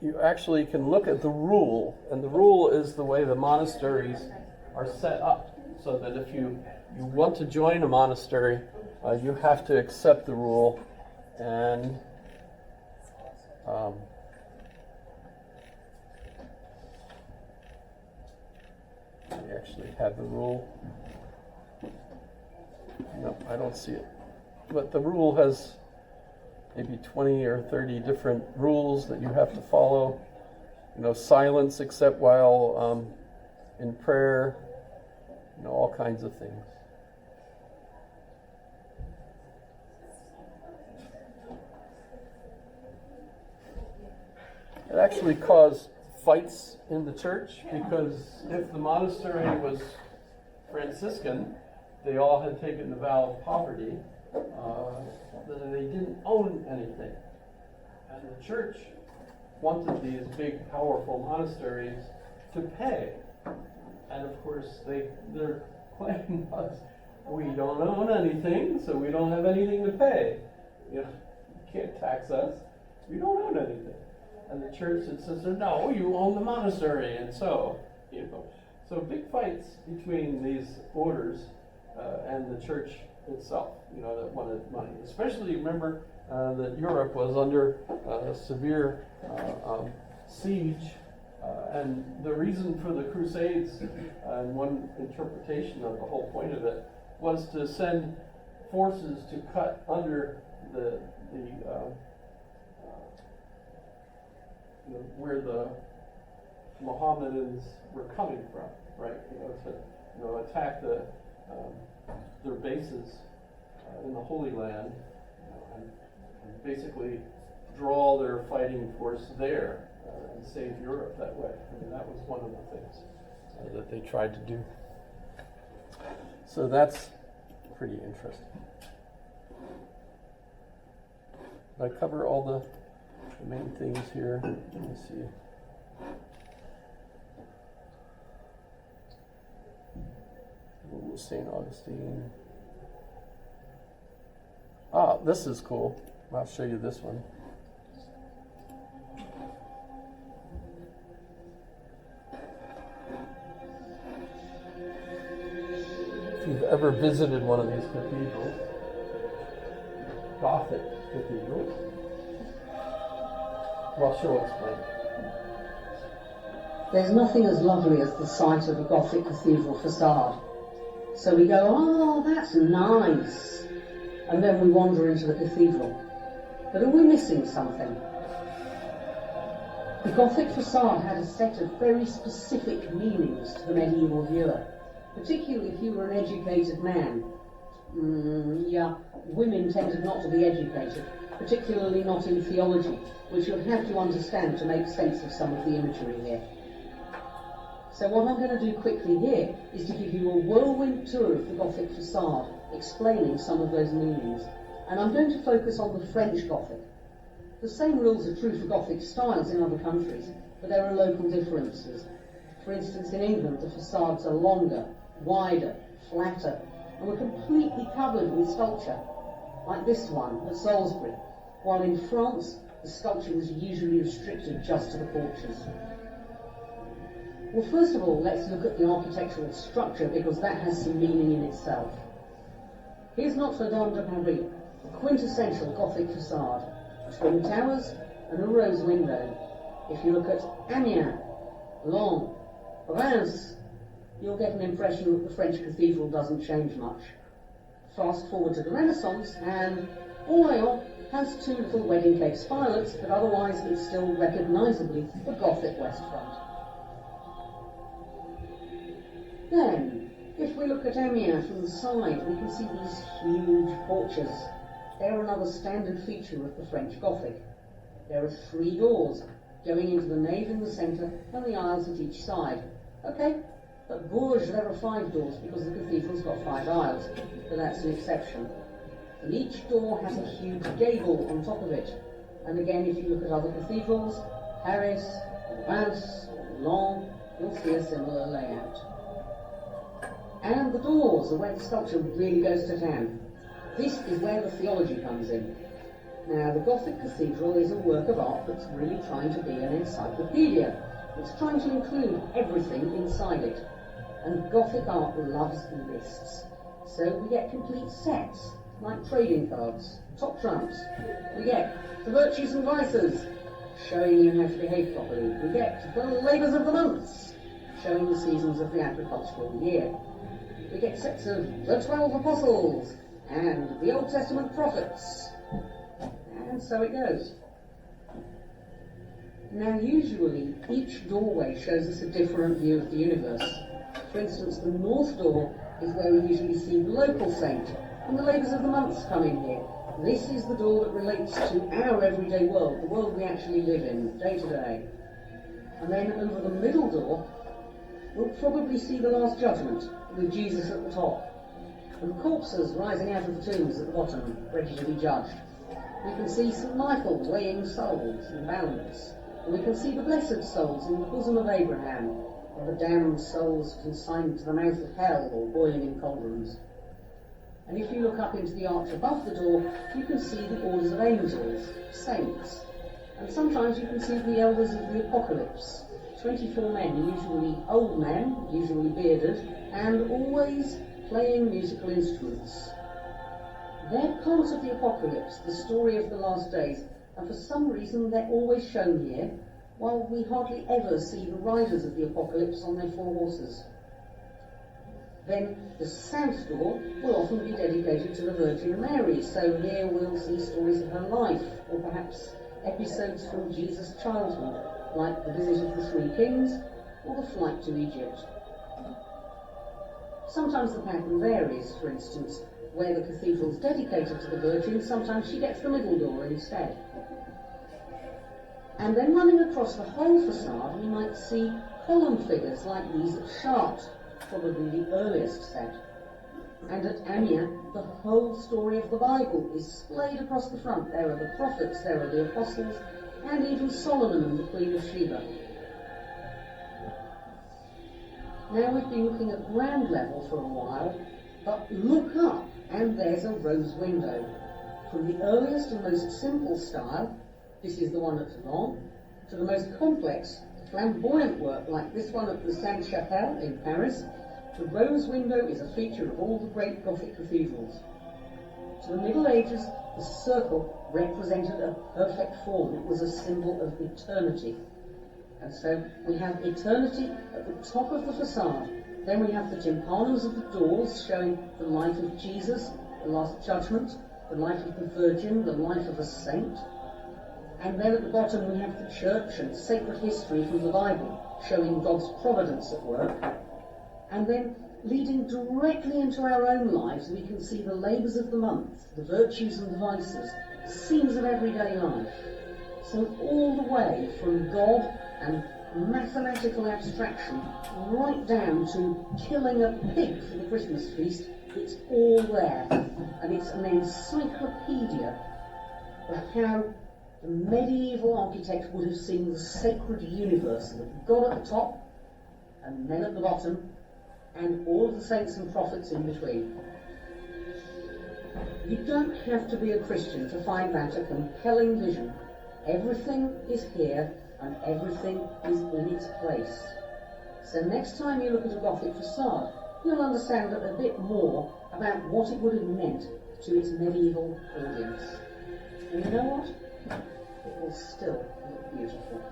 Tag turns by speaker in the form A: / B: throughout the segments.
A: you actually can look at the rule, and the rule is the way the monasteries are set up, so that if you want to join a monastery, you have to accept the rule, and we actually have the rule. No, I don't see it. But the rule has maybe 20 or 30 different rules that you have to follow. Silence except while in prayer, all kinds of things. It actually caused fights in the church, because if the monastery was Franciscan, they all had taken the vow of poverty. They didn't own anything. And the church wanted these big, powerful monasteries to pay. And of course, their claim was, we don't own anything, so we don't have anything to pay. You can't tax us. We don't own anything. And the church insisted, no, you own the monastery. And so big fights between these orders and the church itself, that wanted money. Especially remember that Europe was under severe siege, and the reason for the Crusades, and one interpretation of the whole point of it, was to send forces to cut under where the Mohammedans were coming from, right? To attack their bases in the Holy Land, and basically draw their fighting force there and save Europe that way. That was one of the things that they tried to do. So that's pretty interesting. Did I cover all the main things here? Let me see. St. Augustine. This is cool. I'll show you this one. If you've ever visited one of these cathedrals, Gothic cathedrals, well, she'll explain.
B: There's nothing as lovely as the sight of a Gothic cathedral facade. So we go, oh, that's nice. And then we wander into the cathedral. But are we missing something? The Gothic facade had a set of very specific meanings to the medieval viewer, particularly if you were an educated man. Women tended not to be educated, particularly not in theology, which you'd have to understand to make sense of some of the imagery here. So what I'm going to do quickly here is to give you a whirlwind tour of the Gothic facade, explaining some of those meanings. And I'm going to focus on the French Gothic. The same rules are true for Gothic styles in other countries, but there are local differences. For instance, in England, the facades are longer, wider, flatter, and were completely covered with sculpture, like this one at Salisbury, while in France, the sculpture was usually restricted just to the porches. Well, first of all, let's look at the architectural structure, because that has some meaning in itself. Here's Notre Dame de Paris, the quintessential Gothic facade, twin towers and a rose window. If you look at Amiens, Laon, Reims, you'll get an impression that the French cathedral doesn't change much. Fast forward to the Renaissance, and Orléans has two little wedding cake spirelets, but otherwise it's still recognisably the Gothic west front. Then, if we look at Amiens from the side, we can see these huge porches. They're another standard feature of the French Gothic. There are 3 doors, going into the nave in the centre and the aisles at each side. Okay, at Bourges there are 5 doors because the cathedral's got 5 aisles, but that's an exception. And each door has a huge gable on top of it. And again, if you look at other cathedrals, Paris, Reims, Laon, you'll see a similar layout. And the doors are where the sculpture really goes to town. This is where the theology comes in. Now, the Gothic cathedral is a work of art that's really trying to be an encyclopedia. It's trying to include everything inside it. And Gothic art loves lists. So we get complete sets, like trading cards, top trumps. We get the virtues and vices, showing you how to behave properly. We get the labours of the months, showing the seasons of the agricultural year. We get sets of the 12 apostles and the Old Testament prophets. And so it goes. Now, usually, each doorway shows us a different view of the universe. For instance, the north door is where we usually see the local saint, and the labours of the months come in here. This is the door that relates to our everyday world, the world we actually live in, day to day. And then over the middle door, we'll probably see the Last Judgment, with Jesus at the top, and corpses rising out of the tombs at the bottom, ready to be judged. We can see St. Michael weighing souls in balance, and we can see the blessed souls in the bosom of Abraham, and the damned souls consigned to the mouth of hell or boiling in cauldrons. And if you look up into the arch above the door, you can see the orders of angels, saints, and sometimes you can see the elders of the apocalypse, 24 men, usually old men, usually bearded, and always playing musical instruments. They're part of the apocalypse, the story of the last days, and for some reason they're always shown here, while we hardly ever see the riders of the apocalypse on their 4 horses. Then the south door will often be dedicated to the Virgin Mary, so here we'll see stories of her life, or perhaps episodes from Jesus' childhood, like the visit of the 3 kings, or the flight to Egypt. Sometimes the pattern varies. For instance, where the cathedral's dedicated to the Virgin, sometimes she gets the middle door instead. And then running across the whole facade, we might see column figures like these at Chartres, probably the earliest set. And at Amiens, the whole story of the Bible is splayed across the front. There are the prophets, there are the apostles, and even Solomon and the Queen of Sheba. Now we've been looking at ground level for a while, but look up and there's a rose window. From the earliest and most simple style, this is the one at Toulon, to the most complex, flamboyant work like this one at the Sainte-Chapelle in Paris, the rose window is a feature of all the great Gothic cathedrals. To the Middle Ages, the circle represented a perfect form. It was a symbol of eternity. And so we have eternity at the top of the facade. Then we have the tympanums of the doors showing the life of Jesus, the Last Judgment, the life of the Virgin, the life of a saint. And then at the bottom we have the church and sacred history from the Bible, showing God's providence at work. And then, leading directly into our own lives, we can see the labours of the month, the virtues and the vices, scenes of everyday life. So all the way from God and mathematical abstraction right down to killing a pig for the Christmas feast, it's all there. And it's an encyclopedia of how the medieval architect would have seen the sacred universe, with God at the top, and men at the bottom, and all of the saints and prophets in between. You don't have to be a Christian to find that a compelling vision. Everything is here, and everything is in its place. So next time you look at a Gothic facade, you'll understand a bit more about what it would have meant to its medieval audience. And you know what? It will still look beautiful.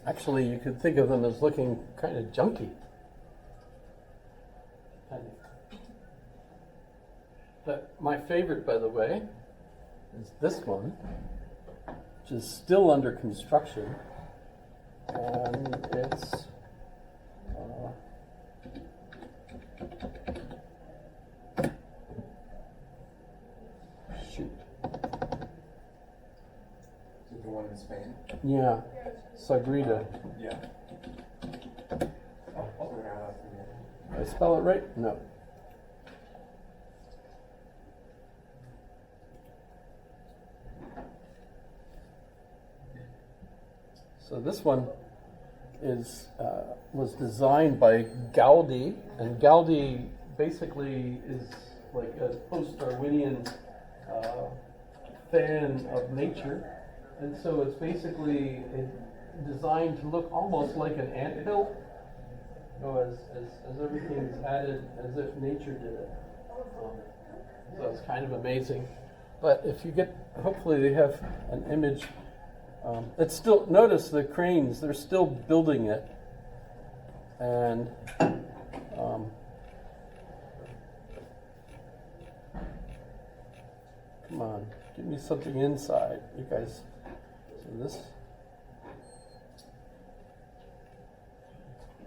A: Actually, you could think of them as looking kind of junky. But my favorite, by the way, is this one, which is still under construction, and it's shoot.
C: Is it the one in Spain?
A: Yeah, Sagrada.
C: Yeah.
A: Did I spell it right? No. So this one was designed by Gaudi, and Gaudi basically is like a post-Darwinian fan of nature, and so it's basically designed to look almost like an anthill, as everything's added as if nature did it. So it's kind of amazing. But if you get, hopefully they have an image. It's still, notice the cranes, they're still building it. And come on, give me something inside, you guys. So this,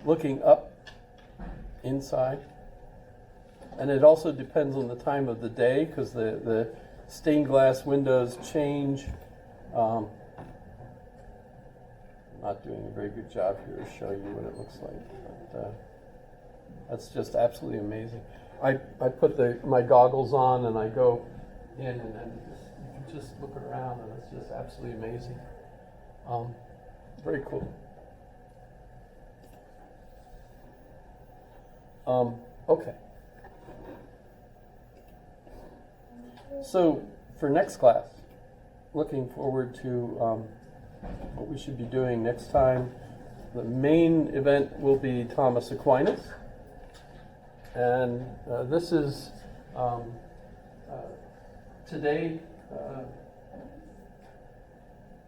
A: looking up inside. And it also depends on the time of the day, because the stained glass windows change. Not doing a very good job here to show you what it looks like, but that's just absolutely amazing. I put my goggles on and I go in, and then you can just look around, and it's just absolutely amazing. Very cool. Okay. So for next class, looking forward to what we should be doing next time. The main event will be Thomas Aquinas, and this is today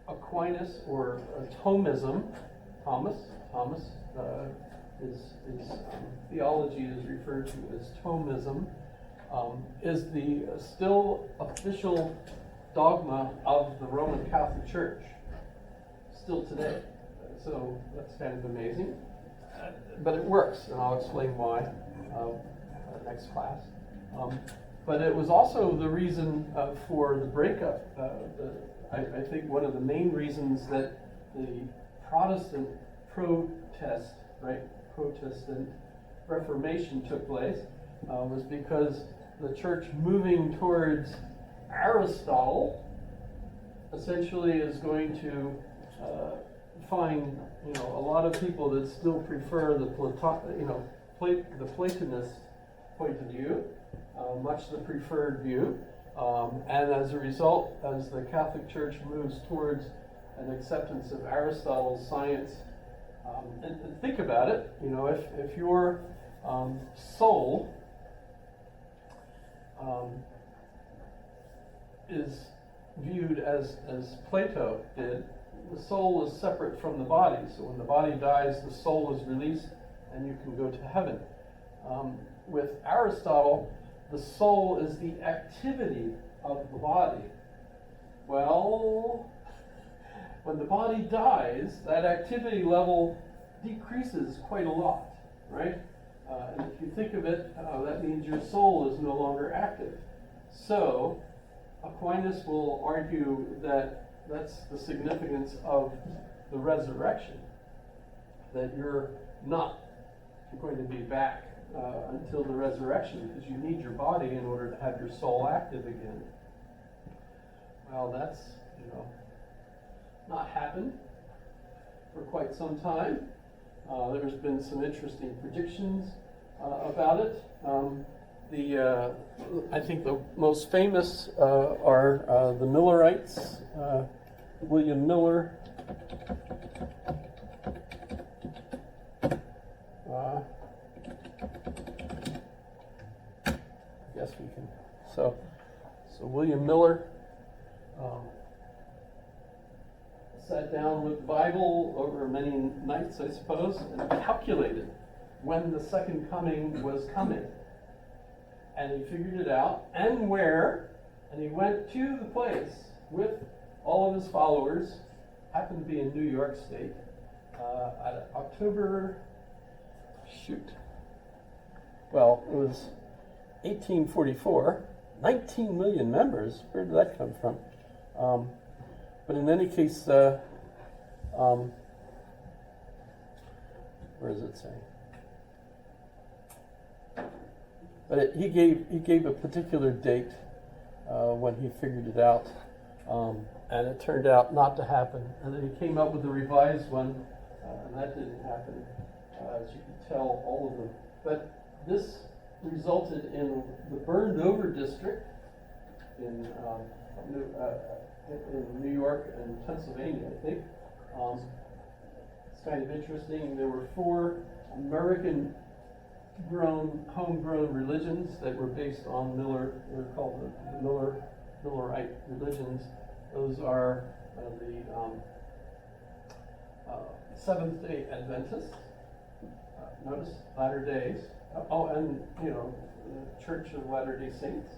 A: Aquinas, or Thomism. Thomas is theology is referred to as Thomism. Is the still official dogma of the Roman Catholic Church, still today. So that's kind of amazing. But it works, and I'll explain why next class. But it was also the reason for the breakup. I think one of the main reasons that the Protestant Protestant Reformation took place was because the church moving towards Aristotle essentially is going to find a lot of people that still prefer the Platonist point of view, much the preferred view, and as a result, as the Catholic Church moves towards an acceptance of Aristotle's science, and think about it, if your soul is viewed as Plato did, the soul is separate from the body. So when the body dies, the soul is released and you can go to heaven. With Aristotle, the soul is the activity of the body. Well, when the body dies, that activity level decreases quite a lot, right? And if you think of it, that means your soul is no longer active. So Aquinas will argue that that's the significance of the resurrection, that you're not going to be back until the resurrection, because you need your body in order to have your soul active again. Well, that's, not happened for quite some time. There's been some interesting predictions about it. I think the most famous are the Millerites, William Miller. I guess we can. So William Miller sat down with the Bible over many nights, I suppose, and calculated when the second coming was coming. And he figured it out, and where, and he went to the place with all of his followers, happened to be in New York State, at October, well, it was 1844, 19 million members. Where did that come from? But in any case, where does it say? But he gave a particular date when he figured it out, and it turned out not to happen. And then he came up with a revised one and that didn't happen, as you can tell, all of them. But this resulted in the burned over district in New York and Pennsylvania, I think. It's kind of interesting. There were 4 homegrown religions that were based on they're called the Millerite religions. Those are the Seventh-day Adventists. Notice Latter Days. Oh, and the Church of Latter-day Saints.